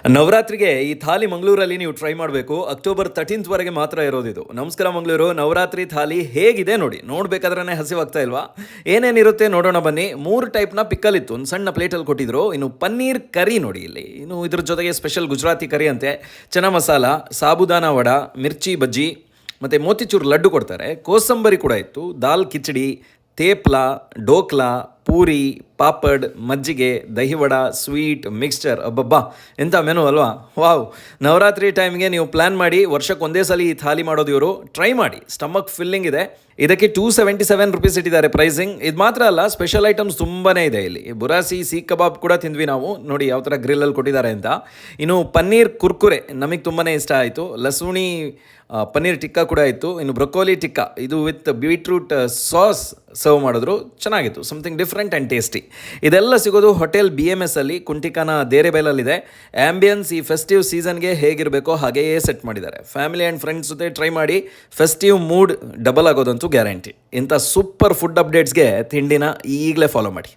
ನವರಾತ್ರಿಗೆ ಈ ಥಾಲಿ ಮಂಗಳೂರಲ್ಲಿ ನೀವು ಟ್ರೈ ಮಾಡಬೇಕು. ಅಕ್ಟೋಬರ್ 13th ವರೆಗೆ ಮಾತ್ರ ಇರೋದಿದು. ನಮಸ್ಕಾರ ಮಂಗಳೂರು. ನವರಾತ್ರಿ ಥಾಲಿ ಹೇಗಿದೆ ನೋಡಿ, ನೋಡ್ಬೇಕಾದ್ರೆ ಹಸಿವಾಗ್ತಾ ಇಲ್ವಾ? ಏನೇನಿರುತ್ತೆ ನೋಡೋಣ ಬನ್ನಿ. 3 ಟೈಪ್ನ ಪಿಕ್ಕಲ್ ಇತ್ತು, ಒಂದು ಸಣ್ಣ ಪ್ಲೇಟಲ್ಲಿ ಕೊಟ್ಟಿದ್ರು. ಇನ್ನು ಪನ್ನೀರ್ ಕರಿ ನೋಡಿ ಇಲ್ಲಿ, ಇನ್ನು ಇದ್ರ ಜೊತೆಗೆ ಸ್ಪೆಷಲ್ ಗುಜರಾತಿ ಕರಿ ಅಂತೆ, ಚನಾ ಮಸಾಲ, ಸಾಬುದಾನ ವಡ, ಮಿರ್ಚಿ ಬಜ್ಜಿ ಮತ್ತು ಮೋತಿಚೂರ್ ಲಡ್ಡು ಕೊಡ್ತಾರೆ. ಕೋಸಂಬರಿ ಕೂಡ ಇತ್ತು, ದಾಲ್ ಕಿಚಡಿ, ತೇಪ್ಲಾ, ಡೋಕ್ಲಾ, ಪೂರಿ, ಪಾಪಡ್, ಮಜ್ಜಿಗೆ, ದಹಿವಡ, ಸ್ವೀಟ್, ಮಿಕ್ಸ್ಚರ್. ಅಬ್ಬಬ್ಬಾ, ಎಂಥ ಮೆನು ಅಲ್ವಾ? ವಾವ್! ನವರಾತ್ರಿ ಟೈಮ್ಗೆ ನೀವು ಪ್ಲ್ಯಾನ್ ಮಾಡಿ ವರ್ಷಕ್ಕೆ ಒಂದೇ ಸಲ ಈ ಥಾಲಿ ಮಾಡೋದು ಇವರು. ಟ್ರೈ ಮಾಡಿ, ಸ್ಟಮಕ್ ಫಿಲ್ಲಿಂಗ್ ಇದೆ. ಇದಕ್ಕೆ 277 ರುಪೀಸ್ ಇಟ್ಟಿದ್ದಾರೆ ಪ್ರೈಸಿಂಗ್. ಇದು ಮಾತ್ರ ಅಲ್ಲ, ಸ್ಪೆಷಲ್ ಐಟಮ್ಸ್ ತುಂಬಾ ಇದೆ ಇಲ್ಲಿ. ಬುರಾಸಿ ಸೀಖ್ ಕಬಾಬ್ ಕೂಡ ತಿಂದ್ವಿ ನಾವು, ನೋಡಿ ಯಾವ ಥರ ಗ್ರಿಲ್ಲಲ್ಲಿ ಕೊಟ್ಟಿದ್ದಾರೆ ಅಂತ. ಇನ್ನು ಪನ್ನೀರ್ ಕುರ್ಕುರೆ ನಮಗೆ ತುಂಬಾ ಇಷ್ಟ ಆಯಿತು. ಲಸೂಣಿ ಪನ್ನೀರ್ ಟಿಕ್ಕಾ ಕೂಡ ಇತ್ತು. ಇನ್ನು ಬ್ರೊಕೋಲಿ ಟಿಕ್ಕಾ, ಇದು ವಿತ್ ಬೀಟ್ರೂಟ್ ಸಾಸ್ ಸರ್ವ್ ಮಾಡಿದ್ರು, ಚೆನ್ನಾಗಿತ್ತು. Something different and tasty. ಇದೆಲ್ಲ ಸಿಗೋದು ಹೋಟೆಲ್ BMS ಅಲ್ಲಿ, ಕುಂಟಿಕಾನ ದೇರೆಬೈಲಲ್ಲಿದೆ. ಆ್ಯಂಬಿಯನ್ಸ್ ಈ ಫೆಸ್ಟಿವ್ ಸೀಸನ್ಗೆ ಹೇಗಿರಬೇಕೋ ಹಾಗೆಯೇ ಸೆಟ್ ಮಾಡಿದ್ದಾರೆ. ಫ್ಯಾಮಿಲಿ ಆ್ಯಂಡ್ ಫ್ರೆಂಡ್ಸ್ ಜೊತೆ ಟ್ರೈ ಮಾಡಿ, ಫೆಸ್ಟಿವ್ ಮೂಡ್ ಡಬಲ್ ಆಗೋದಂತೂ ಗ್ಯಾರಂಟಿ. ಇಂಥ ಸೂಪರ್ ಫುಡ್ ಅಪ್ಡೇಟ್ಸ್ಗೆ ತಿಂಡಿನ ಈಗಲೇ ಫಾಲೋ ಮಾಡಿ.